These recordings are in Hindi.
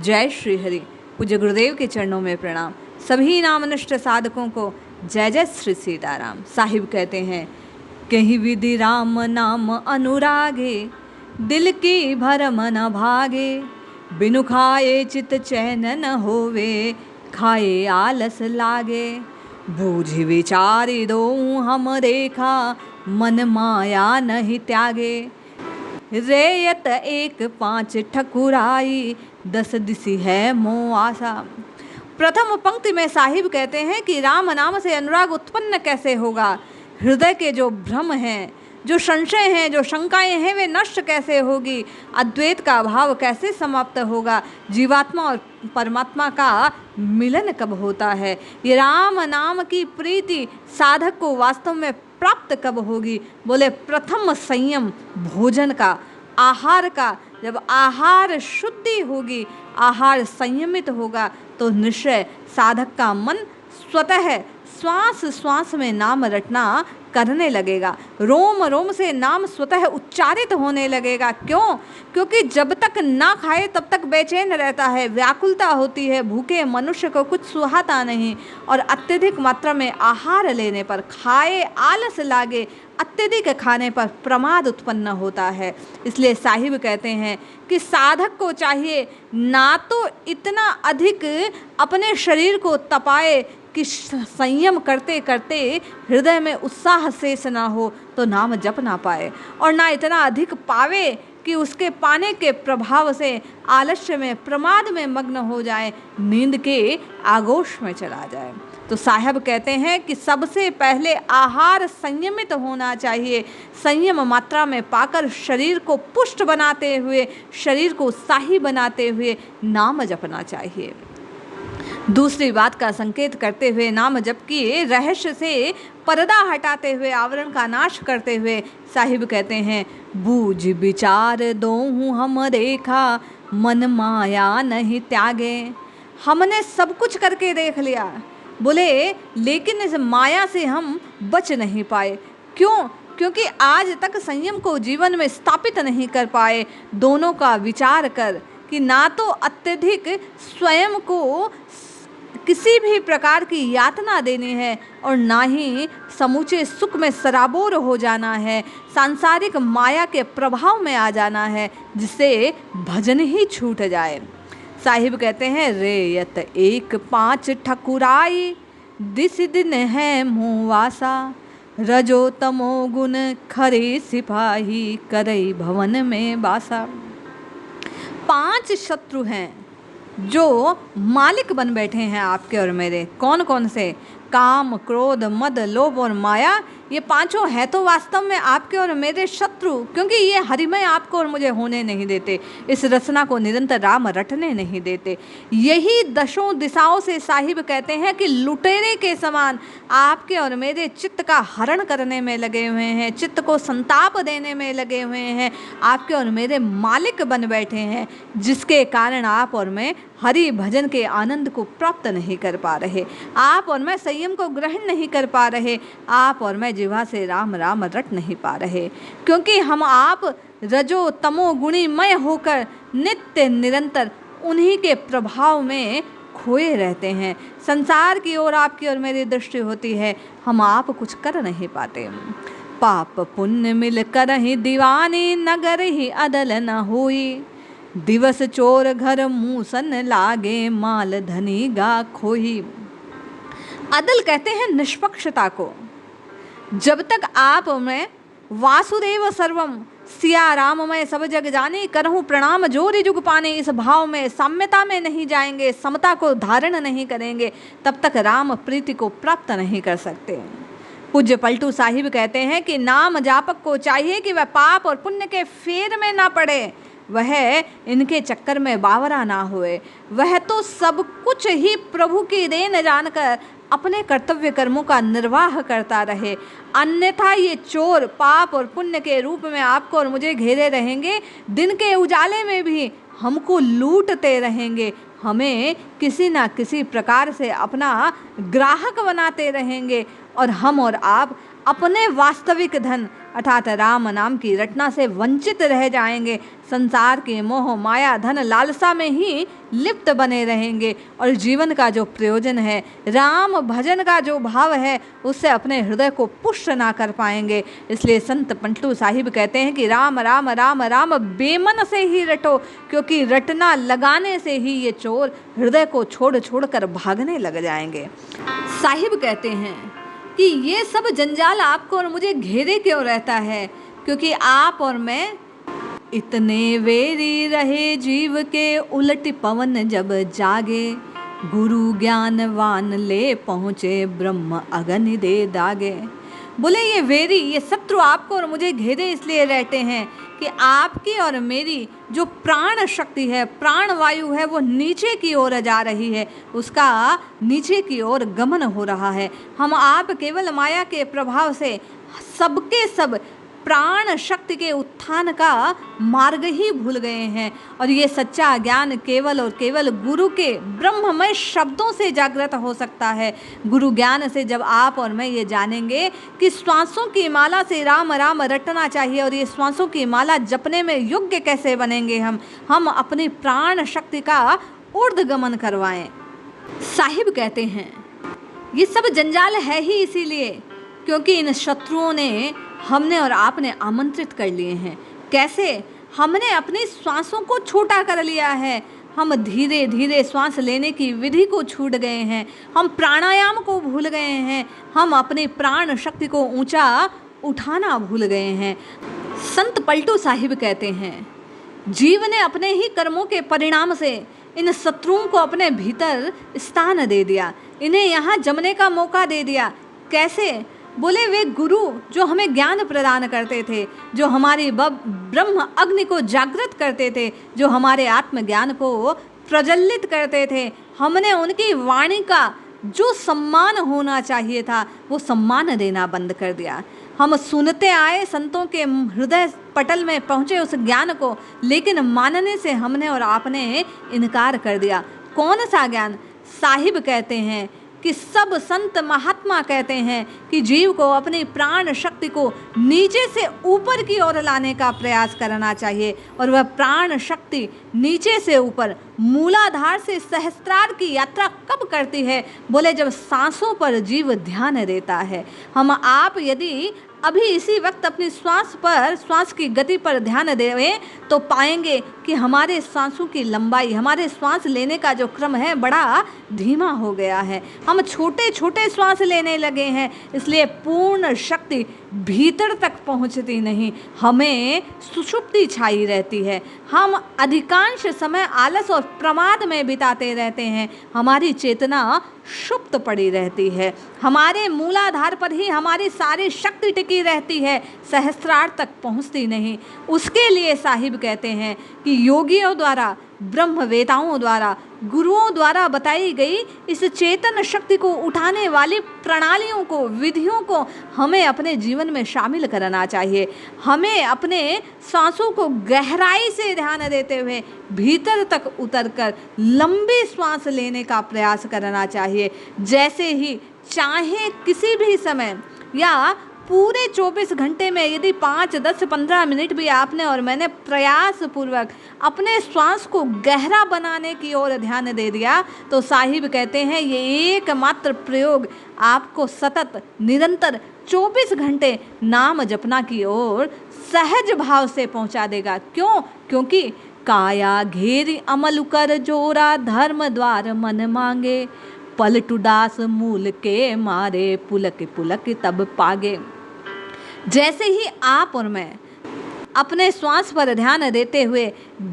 जय श्री हरि। पूज्य गुरुदेव के चरणों में प्रणाम। सभी नामनिष्ठ साधकों को जय जय श्री सीताराम। साहिब कहते हैं, कहीं विधि राम नाम अनुरागे, दिल की भरम न भागे, बिनु खाए चित चैन न होवे, खाए आलस लागे, बूझी विचारी दो हम देखा, मन माया नहीं त्यागे, रेयत एक पाँच ठकुराई, 10 दिसी है मोह आशा। प्रथम पंक्ति में साहिब कहते हैं कि राम नाम से अनुराग उत्पन्न कैसे होगा, हृदय के जो भ्रम हैं, जो संशय हैं, जो शंकाएं हैं, वे नष्ट कैसे होगी, अद्वैत का भाव कैसे समाप्त होगा, जीवात्मा और परमात्मा का मिलन कब होता है, ये राम नाम की प्रीति साधक को वास्तव में प्राप्त कब होगी। बोले प्रथम संयम भोजन का, आहार का। जब आहार शुद्धि होगी, आहार संयमित होगा, तो निश्चय साधक का मन स्वतः श्वास श्वास में नाम रटना करने लगेगा, रोम रोम से नाम स्वतः उच्चारित होने लगेगा। क्यों? क्योंकि जब तक ना खाए तब तक बेचैन रहता है, व्याकुलता होती है, भूखे मनुष्य को कुछ सुहाता नहीं, और अत्यधिक मात्रा में आहार लेने पर खाए आलस लागे, अत्यधिक खाने पर प्रमाद उत्पन्न होता है। इसलिए साहिब कहते हैं कि साधक को चाहिए ना तो इतना अधिक अपने शरीर को तपाए कि संयम करते करते हृदय में उत्साह शेष ना हो तो नाम जप ना पाए, और ना इतना अधिक पावे कि उसके पाने के प्रभाव से आलस्य में प्रमाद में मग्न हो जाए, नींद के आगोश में चला जाए। तो साहब कहते हैं कि सबसे पहले आहार संयमित होना चाहिए। संयम मात्रा में पाकर शरीर को पुष्ट बनाते हुए, शरीर को उत्साही बनाते हुए नाम जपना चाहिए। दूसरी बात का संकेत करते हुए नाम जप के रहस्य से पर्दा हटाते हुए, आवरण का नाश करते हुए साहिब कहते हैं, बूझ विचार दोहूं हम देखा, मन माया नहीं त्यागे। हमने सब कुछ करके देख लिया, बोले लेकिन इस माया से हम बच नहीं पाए। क्यों? क्योंकि आज तक संयम को जीवन में स्थापित नहीं कर पाए। दोनों का विचार कर कि ना तो अत्यधिक स्वयं को किसी भी प्रकार की यातना देनी है, और ना ही समूचे सुख में सराबोर हो जाना है, सांसारिक माया के प्रभाव में आ जाना है, जिससे भजन ही छूट जाए। साहिब कहते हैं, रेयत एक पाँच ठकुराई, दिस दिन है मुवासा, रजो तमो गुण खरे सिपाही, करई भवन में बासा। 5 शत्रु हैं जो मालिक बन बैठे हैं आपके और मेरे। कौन कौन से? काम, क्रोध, मद, लोभ और माया। ये पांचों है तो वास्तव में आपके और मेरे शत्रु, क्योंकि ये हरिमय आपको और मुझे होने नहीं देते, इस रचना को निरंतर राम रटने नहीं देते। यही दशों दिशाओं से साहिब कहते हैं कि लुटेरे के समान आपके और मेरे चित्त का हरण करने में लगे हुए हैं, चित्त को संताप देने में लगे हुए हैं, आपके और मेरे मालिक बन बैठे हैं, जिसके कारण आप और मैं हरि भजन के आनंद को प्राप्त नहीं कर पा रहे, आप और मैं संयम को ग्रहण नहीं कर पा रहे, आप और मैं जिह्वा से राम राम रट नहीं पा रहे, क्योंकि हम आप रजो तमो गुणीमय होकर नित्य निरंतर उन्हीं के प्रभाव में खोए रहते हैं। संसार की ओर आपकी और मेरी दृष्टि होती है, हम आप कुछ कर नहीं पाते। पाप पुण्य मिल कर ही दीवानी, नगर ही अदल न हुई, दिवस चोर घर मूसन लागे, माल धनी गा खोही। अदल कहते हैं निष्पक्षता को। जब तक आप में वासुदेव सर्वम, सिया राम मैं सब जग जाने, करहूँ प्रणाम जोरी जुग पाने, इस भाव में साम्यता में नहीं जाएंगे, समता को धारण नहीं करेंगे, तब तक राम प्रीति को प्राप्त नहीं कर सकते। पूज्य पलटू साहिब कहते हैं कि नाम जापक को चाहिए कि वह पाप और पुण्य के फेर में ना पड़े, वह इनके चक्कर में बावरा ना हुए, वह तो सब कुछ ही प्रभु की देन जानकर अपने कर्तव्य कर्मों का निर्वाह करता रहे। अन्यथा ये चोर पाप और पुण्य के रूप में आपको और मुझे घेरे रहेंगे, दिन के उजाले में भी हमको लूटते रहेंगे, हमें किसी ना किसी प्रकार से अपना ग्राहक बनाते रहेंगे, और हम और आप अपने वास्तविक धन अर्थात राम नाम की रटना से वंचित रह जाएंगे। संसार के मोह माया धन लालसा में ही लिप्त बने रहेंगे और जीवन का जो प्रयोजन है, राम भजन का जो भाव है, उससे अपने हृदय को पुष्ट ना कर पाएंगे। इसलिए संत पंटू साहिब कहते हैं कि राम राम राम राम बेमन से ही रटो, क्योंकि रटना लगाने से ही ये चोर हृदय को छोड़ छोड़ कर भागने लग जाएंगे। साहिब कहते हैं कि ये सब जंजाल आपको और मुझे घेरे क्यों रहता है, क्योंकि आप और मैं इतने वेरी रहे जीव के उलट पवन जब जागे, गुरु ज्ञानवान ले पहुँचे ब्रह्म अगन दे दागे। बोले ये वेरी, ये शत्रु आपको और मुझे घेरे इसलिए रहते हैं कि आपकी और मेरी जो प्राण शक्ति है, प्राण वायु है, वो नीचे की ओर जा रही है, उसका नीचे की ओर गमन हो रहा है। हम आप केवल माया के प्रभाव से सबके सब प्राण शक्ति के उत्थान का मार्ग ही भूल गए हैं और ये सच्चा ज्ञान केवल और केवल गुरु के ब्रह्ममय शब्दों से जागृत हो सकता है। गुरु ज्ञान से जब आप और मैं ये जानेंगे कि श्वासों की माला से राम राम रटना चाहिए और ये श्वासों की माला जपने में योग्य कैसे बनेंगे, हम अपनी प्राण शक्ति का ऊर्ध्वगमन करवाएं। साहिब कहते हैं ये सब जंजाल है ही इसीलिए क्योंकि इन शत्रुओं ने हमने और आपने आमंत्रित कर लिए हैं। कैसे? हमने अपनी श्वासों को छोटा कर लिया है। हम धीरे धीरे श्वास लेने की विधि को छूट गए हैं, हम प्राणायाम को भूल गए हैं, हम अपनी प्राण शक्ति को ऊंचा उठाना भूल गए हैं। संत पलटू साहिब कहते हैं जीव ने अपने ही कर्मों के परिणाम से इन शत्रुओं को अपने भीतर स्थान दे दिया, इन्हें यहाँ जमने का मौका दे दिया। कैसे? बोले वे गुरु जो हमें ज्ञान प्रदान करते थे, जो हमारी ब्रह्म अग्नि को जागृत करते थे, जो हमारे आत्मज्ञान को प्रज्वलित करते थे, हमने उनकी वाणी का जो सम्मान होना चाहिए था वो सम्मान देना बंद कर दिया। हम सुनते आए संतों के हृदय पटल में पहुँचे उस ज्ञान को, लेकिन मानने से हमने और आपने इनकार कर दिया। कौन सा ज्ञान? साहिब कहते हैं कि सब संत महात्मा कहते हैं कि जीव को अपनी प्राण शक्ति को नीचे से ऊपर की ओर लाने का प्रयास करना चाहिए और वह प्राण शक्ति नीचे से ऊपर मूलाधार से सहस्त्रार की यात्रा कब करती है? बोले जब सांसों पर जीव ध्यान देता है। हम आप यदि अभी इसी वक्त अपनी श्वास की गति पर ध्यान देवें तो पाएंगे कि हमारे सांसों की लंबाई, हमारे श्वास लेने का जो क्रम है बड़ा धीमा हो गया है। हम छोटे छोटे श्वास लेने लगे हैं, इसलिए पूर्ण शक्ति भीतर तक पहुंचती नहीं, हमें सुषुप्ति छाई रहती है। हम अधिकांश समय आलस और प्रमाद में बिताते रहते हैं, हमारी चेतना सुप्त पड़ी रहती है, हमारे मूलाधार पर ही हमारी सारी शक्ति टिकी रहती है, सहस्त्रार तक पहुंचती नहीं। उसके लिए साहिब कहते हैं कि योगियों द्वारा, ब्रह्मवेताओं द्वारा, गुरुओं द्वारा बताई गई इस चेतन शक्ति को उठाने वाली प्रणालियों को, विधियों को हमें अपने जीवन में शामिल करना चाहिए। हमें अपने सांसों को गहराई से ध्यान देते हुए भीतर तक उतरकर लंबी श्वास लेने का प्रयास करना चाहिए। जैसे ही चाहे किसी भी समय या पूरे 24 घंटे में यदि 5, 10, 15 मिनट भी आपने और मैंने प्रयास पूर्वक अपने श्वास को गहरा बनाने की ओर ध्यान दे दिया तो साहिब कहते हैं ये एकमात्र प्रयोग आपको सतत निरंतर 24 घंटे नाम जपना की ओर सहज भाव से पहुंचा देगा। क्यों? क्योंकि काया घेरी अमल कर जोरा, धर्म द्वार मन मांगे, पलटू दास मूल के मारे, पुलक पुलक तब पागे। जैसे ही आप और मैं अपने श्वास पर ध्यान देते हुए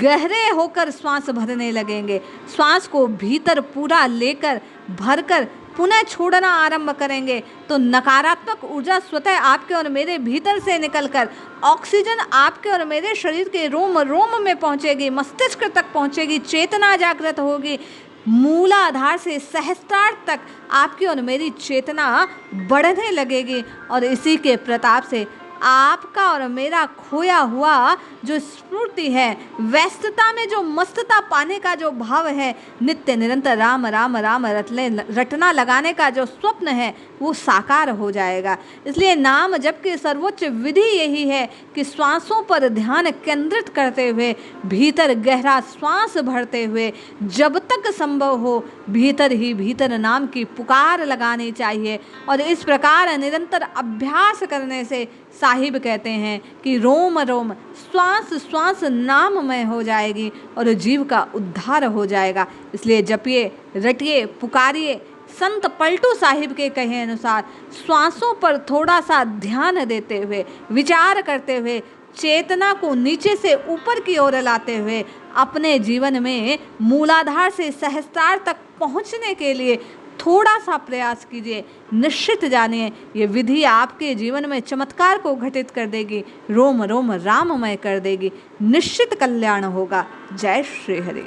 गहरे होकर श्वास भरने लगेंगे, श्वास को भीतर पूरा लेकर भरकर पुनः छोड़ना आरंभ करेंगे तो नकारात्मक ऊर्जा स्वतः आपके और मेरे भीतर से निकलकर ऑक्सीजन आपके और मेरे शरीर के रोम रोम में पहुंचेगी, मस्तिष्क तक पहुंचेगी, चेतना जागृत होगी, मूलाधार से सहस्त्रार तक आपकी और मेरी चेतना बढ़ने लगेगी और इसी के प्रताप से आपका और मेरा खोया हुआ जो स्मृति है, व्यस्तता में जो मस्तता पाने का जो भाव है, नित्य निरंतर राम राम राम रटना लगाने का जो स्वप्न है, वो साकार हो जाएगा। इसलिए नाम जप की सर्वोच्च विधि यही है कि श्वासों पर ध्यान केंद्रित करते हुए, भीतर गहरा श्वास भरते हुए, जब तक संभव हो भीतर ही भीतर नाम की पुकार लगानी चाहिए। और इस प्रकार निरंतर अभ्यास करने से साहिब कहते हैं कि रोम रोम श्वास श्वास नाममय हो जाएगी और जीव का उद्धार हो जाएगा। इसलिए जपिए, रटिए, पुकारिए। संत पलटू साहिब के कहे अनुसार श्वासों पर थोड़ा सा ध्यान देते हुए, विचार करते हुए, चेतना को नीचे से ऊपर की ओर लाते हुए अपने जीवन में मूलाधार से सहस्त्रार तक पहुंचने के लिए थोड़ा सा प्रयास कीजिए। निश्चित जानिए ये विधि आपके जीवन में चमत्कार को घटित कर देगी, रोम रोम राममय कर देगी। निश्चित कल्याण होगा। जय श्री हरि।